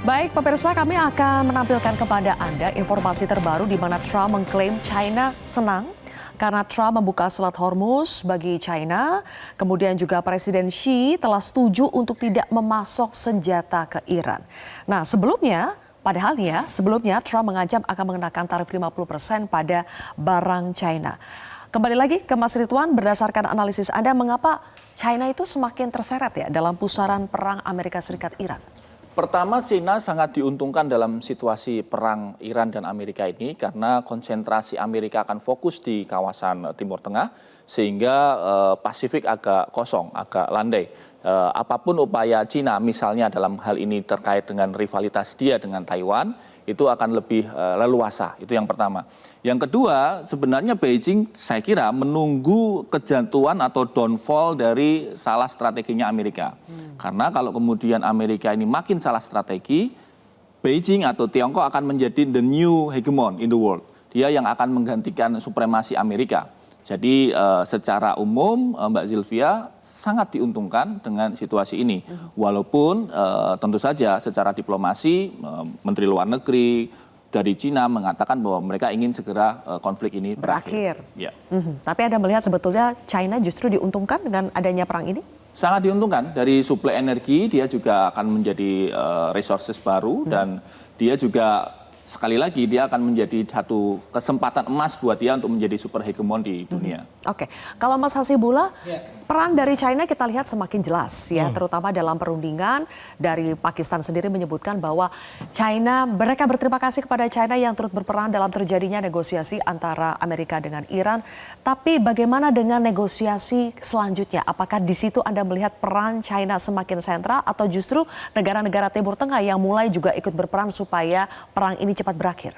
Baik, pemirsa, kami akan menampilkan kepada Anda informasi terbaru di mana Trump mengklaim China senang karena Trump membuka Selat Hormuz bagi China. Kemudian juga Presiden Xi telah setuju untuk tidak memasok senjata ke Iran. Nah, sebelumnya Trump mengancam akan mengenakan tarif 50% pada barang China. Kembali lagi ke Mas Ridwan, berdasarkan analisis Anda, mengapa China itu semakin terseret ya dalam pusaran perang Amerika Serikat-Iran? Pertama, China sangat diuntungkan dalam situasi perang Iran dan Amerika ini karena konsentrasi Amerika akan fokus di kawasan Timur Tengah sehingga Pasifik agak kosong, agak landai. Apapun upaya China misalnya dalam hal ini terkait dengan rivalitas dia dengan Taiwan, itu akan lebih leluasa. Itu yang pertama. Yang kedua, sebenarnya Beijing saya kira menunggu kejatuhan atau downfall dari salah strateginya Amerika. Karena kalau kemudian Amerika ini makin salah strategi, Beijing atau Tiongkok akan menjadi the new hegemon in the world. Dia yang akan menggantikan supremasi Amerika. Jadi secara umum Mbak Zilvia sangat diuntungkan dengan situasi ini. Walaupun tentu saja secara diplomasi Menteri Luar Negeri dari Cina mengatakan bahwa mereka ingin segera konflik ini berakhir. Ya. Tapi Anda melihat sebetulnya China justru diuntungkan dengan adanya perang ini? Sangat diuntungkan. Dari suplai energi dia juga akan menjadi resources baru dan dia juga sekali lagi dia akan menjadi satu kesempatan emas buat dia untuk menjadi super hegemon di dunia. Oke, kalau Mas Hasibullah, peran dari China kita lihat semakin jelas ya, terutama dalam perundingan. Dari Pakistan sendiri menyebutkan bahwa mereka berterima kasih kepada China yang turut berperan dalam terjadinya negosiasi antara Amerika dengan Iran. Tapi bagaimana dengan negosiasi selanjutnya? Apakah di situ Anda melihat peran China semakin sentral atau justru negara-negara Timur Tengah yang mulai juga ikut berperan supaya perang ini cepat berakhir?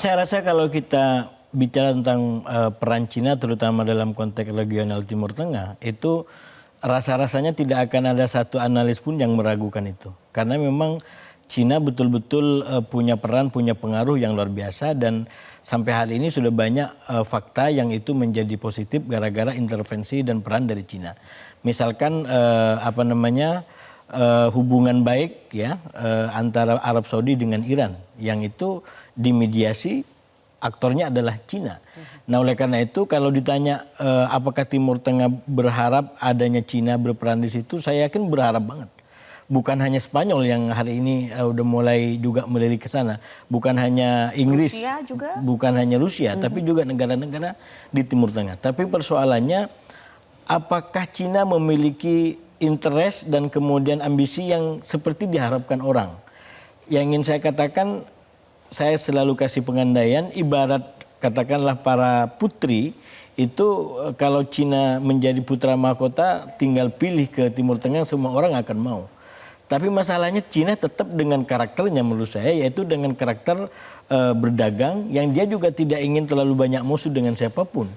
Saya rasa kalau kita bicara tentang peran Cina terutama dalam konteks regional Timur Tengah, itu rasa-rasanya tidak akan ada satu analis pun yang meragukan itu. Karena memang Cina betul-betul punya peran, punya pengaruh yang luar biasa dan sampai hari ini sudah banyak fakta yang itu menjadi positif gara-gara intervensi dan peran dari Cina. Misalkan hubungan baik ya antara Arab Saudi dengan Iran yang itu dimediasi aktornya adalah Cina. Nah, oleh karena itu kalau ditanya apakah Timur Tengah berharap adanya Cina berperan di situ, saya yakin berharap banget. Bukan hanya Spanyol yang hari ini udah mulai juga melirik ke sana, bukan hanya Inggris, bukan hanya Rusia, tapi juga negara-negara di Timur Tengah. Tapi persoalannya apakah Cina memiliki interest dan kemudian ambisi yang seperti diharapkan orang. Yang ingin saya katakan, saya selalu kasih pengandaian, ibarat katakanlah para putri, itu kalau Cina menjadi putra mahkota, tinggal pilih ke Timur Tengah, semua orang akan mau. Tapi masalahnya Cina tetap dengan karakternya menurut saya, yaitu dengan karakter berdagang yang dia juga tidak ingin terlalu banyak musuh dengan siapapun.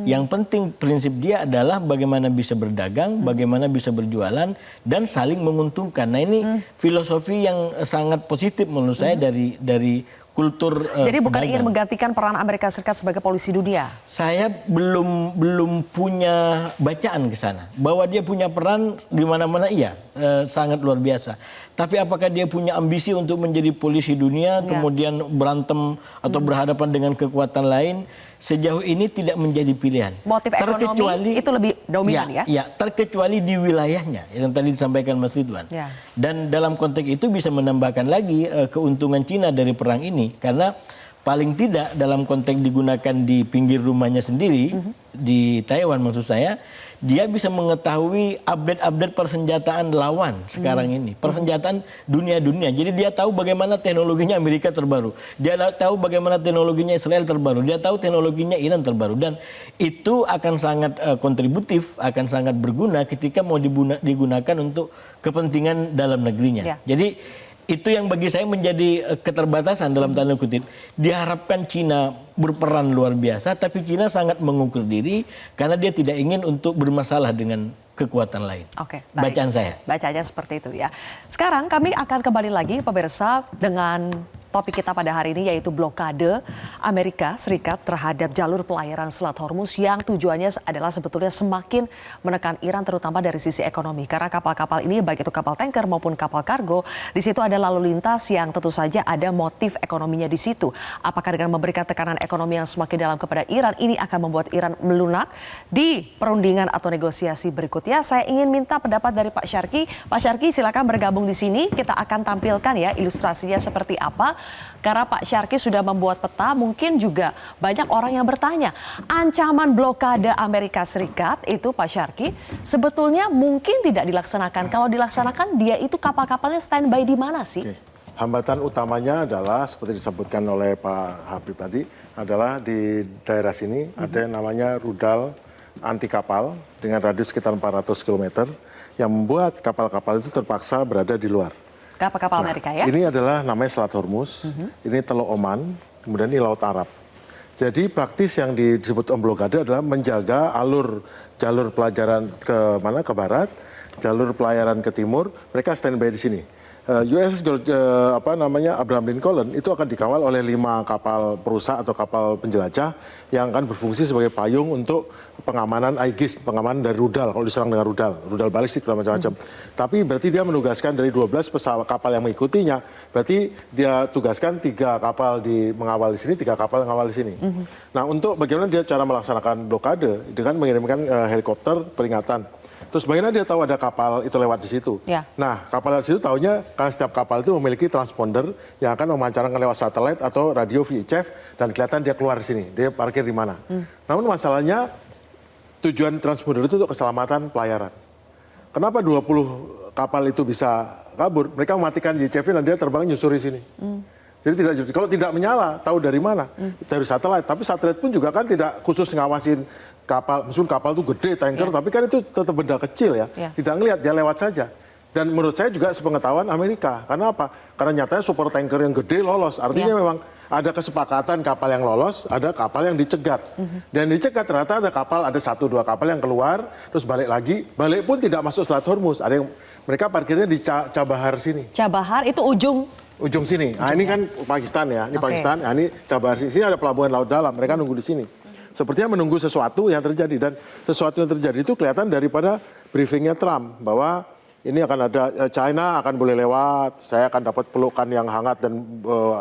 Yang penting prinsip dia adalah bagaimana bisa berdagang, bagaimana bisa berjualan dan saling menguntungkan. Nah, ini filosofi yang sangat positif menurut saya dari kultur Jadi bukan ingin menggantikan peran Amerika Serikat sebagai polisi dunia. Saya belum punya bacaan ke sana. Bahwa dia punya peran di mana-mana iya, sangat luar biasa. Tapi apakah dia punya ambisi untuk menjadi polisi dunia, kemudian berantem atau berhadapan dengan kekuatan lain, sejauh ini tidak menjadi pilihan. Motif ekonomi itu lebih dominan ya? Ya, terkecuali di wilayahnya yang tadi disampaikan Mas Ridwan. Dan dalam konteks itu bisa menambahkan lagi keuntungan Cina dari perang ini, karena paling tidak dalam konteks digunakan di pinggir rumahnya sendiri, di Taiwan maksud saya, dia bisa mengetahui update-update persenjataan lawan sekarang ini. Persenjataan dunia-dunia. Jadi dia tahu bagaimana teknologinya Amerika terbaru. Dia tahu bagaimana teknologinya Israel terbaru. Dia tahu teknologinya Iran terbaru. Dan itu akan sangat kontributif, akan sangat berguna ketika mau digunakan untuk kepentingan dalam negerinya. Jadi itu yang bagi saya menjadi keterbatasan dalam tanda kutip. Diharapkan Cina berperan luar biasa, tapi Cina sangat mengukur diri karena dia tidak ingin untuk bermasalah dengan kekuatan lain. Oke, baik. Bacaan saya. Bacanya seperti itu ya. Sekarang kami akan kembali lagi pemirsa dengan topik kita pada hari ini yaitu blokade Amerika Serikat terhadap jalur pelayaran Selat Hormuz yang tujuannya adalah sebetulnya semakin menekan Iran terutama dari sisi ekonomi. Karena kapal-kapal ini baik itu kapal tanker maupun kapal kargo, di situ ada lalu lintas yang tentu saja ada motif ekonominya di situ. Apakah dengan memberikan tekanan ekonomi yang semakin dalam kepada Iran ini akan membuat Iran melunak di perundingan atau negosiasi berikutnya? Saya ingin minta pendapat dari Pak Syarki. Pak Syarki silakan bergabung di sini. Kita akan tampilkan ya ilustrasinya seperti apa. Karena Pak Syarki sudah membuat peta, mungkin juga banyak orang yang bertanya, ancaman blokade Amerika Serikat itu Pak Syarki sebetulnya mungkin tidak dilaksanakan. Kalau dilaksanakan dia itu kapal-kapalnya standby di mana sih? Oke. Hambatan utamanya adalah seperti disebutkan oleh Pak Habib tadi, adalah di daerah sini ada yang namanya rudal anti kapal dengan radius sekitar 400 km yang membuat kapal-kapal itu terpaksa berada di luar. Kapal-kapal Amerika ya? Ini adalah namanya Selat Hormuz, ini Teluk Oman, kemudian ini Laut Arab. Jadi praktis yang disebut blokade adalah menjaga jalur pelayaran ke mana, ke barat, jalur pelayaran ke timur, mereka standby di sini. USS Abraham Lincoln itu akan dikawal oleh 5 kapal perusak atau kapal penjelajah yang akan berfungsi sebagai payung untuk pengamanan Aegis, pengamanan dari rudal kalau diserang dengan rudal balistik dan macam-macam. Tapi berarti dia menugaskan dari 12 pesawat kapal yang mengikutinya, berarti dia tugaskan 3 kapal mengawal di sini, 3 kapal yang mengawal di sini. Nah, untuk bagaimana dia cara melaksanakan blokade dengan mengirimkan helikopter peringatan. Terus bagaimana dia tahu ada kapal itu lewat di situ? Ya. Nah, kapal di situ tahunya karena setiap kapal itu memiliki transponder yang akan memancarkan lewat satelit atau radio VHF dan kelihatan dia keluar di sini, dia parkir di mana. Namun masalahnya tujuan transponder itu untuk keselamatan pelayaran. Kenapa 20 kapal itu bisa kabur? Mereka mematikan VHF dan dia terbang nyusuri sini. Jadi kalau tidak menyala, tahu dari mana? Dari satelit. Tapi satelit pun juga kan tidak khusus ngawasin kapal, meskipun kapal itu gede, tanker, tapi kan itu tetap benda kecil ya. Tidak ngelihat, dia lewat saja. Dan menurut saya juga sepengetahuan Amerika. Karena apa? Karena nyatanya super tanker yang gede lolos. Artinya memang ada kesepakatan kapal yang lolos, ada kapal yang dicegat. Dan dicegat ternyata ada kapal, ada 1-2 kapal yang keluar, terus balik lagi. Balik pun tidak masuk Selat Hormuz. Ada yang mereka parkirnya di Chabahar sini. Chabahar itu ujung sini. Nah, ini kan Pakistan ya. Ini Pakistan, nah, ini Chabahar sini. Sini ada pelabuhan laut dalam, mereka nunggu di sini. Sepertinya menunggu sesuatu yang terjadi, dan sesuatu yang terjadi itu kelihatan daripada briefingnya Trump bahwa ini akan ada China akan boleh lewat, saya akan dapat pelukan yang hangat dan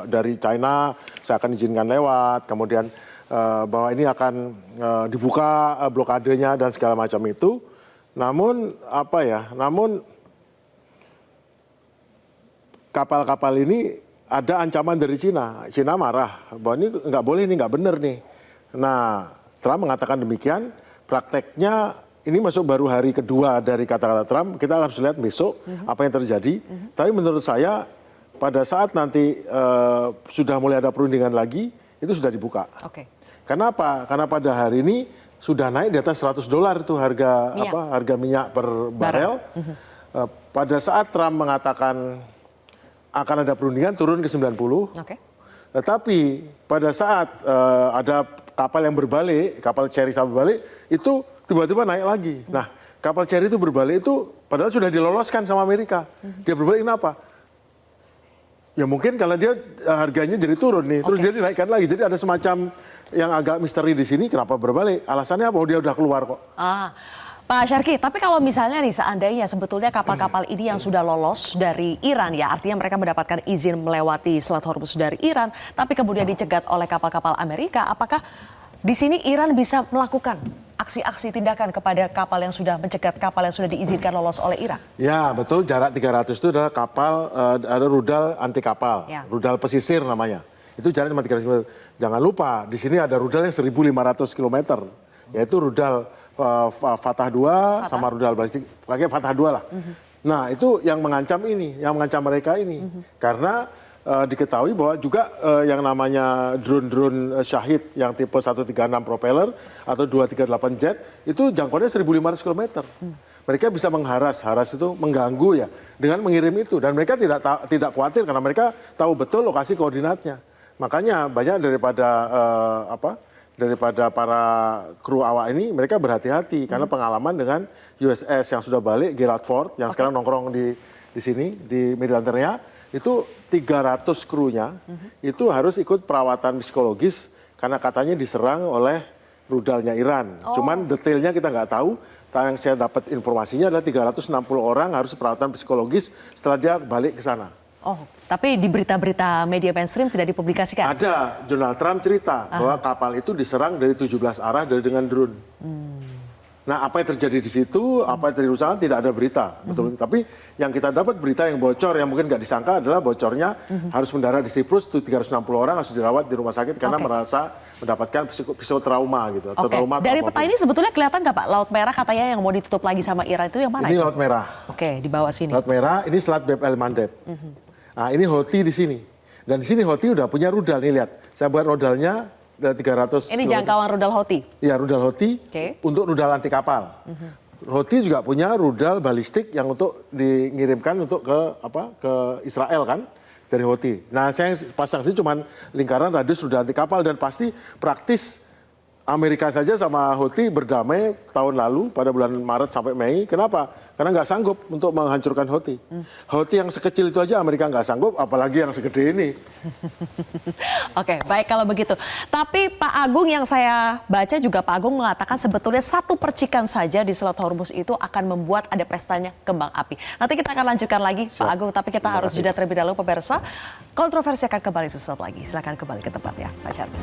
dari China saya akan izinkan lewat, kemudian bahwa ini akan dibuka blokadenya dan segala macam itu. Namun kapal-kapal ini ada ancaman dari Cina. Cina marah bahwa ini nggak boleh, ini nggak benar nih. Nah, Trump mengatakan demikian, prakteknya ini masuk baru hari kedua dari kata-kata Trump, kita harus lihat besok apa yang terjadi. Tapi menurut saya pada saat nanti sudah mulai ada perundingan lagi, itu sudah dibuka. Karena apa? Karena pada hari ini sudah naik di atas $100 itu harga minyak per barel. Pada saat Trump mengatakan akan ada perundingan turun ke 90. Tetapi pada saat ada kapal yang berbalik, kapal Cherry sama berbalik, itu tiba-tiba naik lagi. Nah, kapal Cherry itu berbalik itu padahal sudah diloloskan sama Amerika. Dia berbalik kenapa? Ya mungkin karena dia harganya jadi turun nih, terus dia dinaikkan lagi. Jadi ada semacam yang agak misteri di sini, kenapa berbalik? Alasannya apa? Oh, dia udah keluar kok. Pak Syarki, tapi kalau misalnya nih seandainya sebetulnya kapal-kapal ini yang sudah lolos dari Iran ya, artinya mereka mendapatkan izin melewati Selat Hormuz dari Iran, tapi kemudian dicegat oleh kapal-kapal Amerika, apakah di sini Iran bisa melakukan aksi-aksi tindakan kepada kapal yang sudah mencegat kapal yang sudah diizinkan lolos oleh Iran? Ya, betul. Jarak 300 itu adalah kapal, ada rudal anti kapal, rudal pesisir namanya. Itu jaraknya cuma 300 km. Jangan lupa, di sini ada rudal yang 1.500 km, yaitu rudal Fatah 2 sama rudal balistik, pakai Fatah 2 lah. Nah, itu yang mengancam ini, yang mengancam mereka ini. Karena diketahui bahwa juga yang namanya drone-drone Shahid yang tipe 136 propeller atau 238 jet, itu jangkauannya 1.500 km. Mereka bisa mengharas itu mengganggu ya dengan mengirim itu. Dan mereka tidak khawatir karena mereka tahu betul lokasi koordinatnya. Makanya banyak daripada para kru awak ini mereka berhati-hati karena pengalaman dengan USS yang sudah balik, Gerald Ford yang sekarang nongkrong di sini di Mediterania, itu 300 krunya itu harus ikut perawatan psikologis karena katanya diserang oleh rudalnya Iran. Cuman detailnya kita nggak tahu. Yang saya dapat informasinya adalah 360 orang harus perawatan psikologis setelah dia balik ke sana. Oh, tapi di berita-berita media mainstream tidak dipublikasikan? Ada, Donald Trump cerita bahwa kapal itu diserang dari 17 arah dengan drone. Nah, apa yang terjadi di situ, apa yang terjadi di sana tidak ada berita, betul. Tapi yang kita dapat berita yang bocor yang mungkin nggak disangka adalah bocornya harus mendarat di Siprus, itu 360 orang harus dirawat di rumah sakit karena merasa mendapatkan psikotrauma gitu. Atau trauma Dari atau peta ini sebetulnya kelihatan nggak Pak, Laut Merah katanya yang mau ditutup lagi sama Iran itu yang mana? Ini Laut Merah. Oke, di bawah sini. Laut Merah, ini Selat Bab el Mandeb. Nah, ini Houthi di sini. Dan di sini Houthi udah punya rudal nih, lihat. Saya buat rudalnya 300. Ini jangkauan rudal Houthi? Iya, rudal Houthi Oke. untuk rudal anti kapal. Houthi juga punya rudal balistik yang untuk dikirimkan untuk ke Israel kan dari Houthi. Nah, saya pasang sini cuma lingkaran radius rudal anti kapal dan pasti praktis Amerika saja sama Houthi berdamai tahun lalu pada bulan Maret sampai Mei. Kenapa? Karena nggak sanggup untuk menghancurkan Houthi. Houthi yang sekecil itu aja Amerika nggak sanggup, apalagi yang segede ini. Oke, baik kalau begitu. Tapi Pak Agung yang saya baca juga Pak Agung mengatakan sebetulnya satu percikan saja di Selat Hormuz itu akan membuat ada pestanya kembang api. Nanti kita akan lanjutkan lagi Pak Agung, tapi kita harus jeda terlebih dahulu pemirsa. Kontroversi akan kembali sesaat lagi. Silakan kembali ke tempat ya Pak Syarif.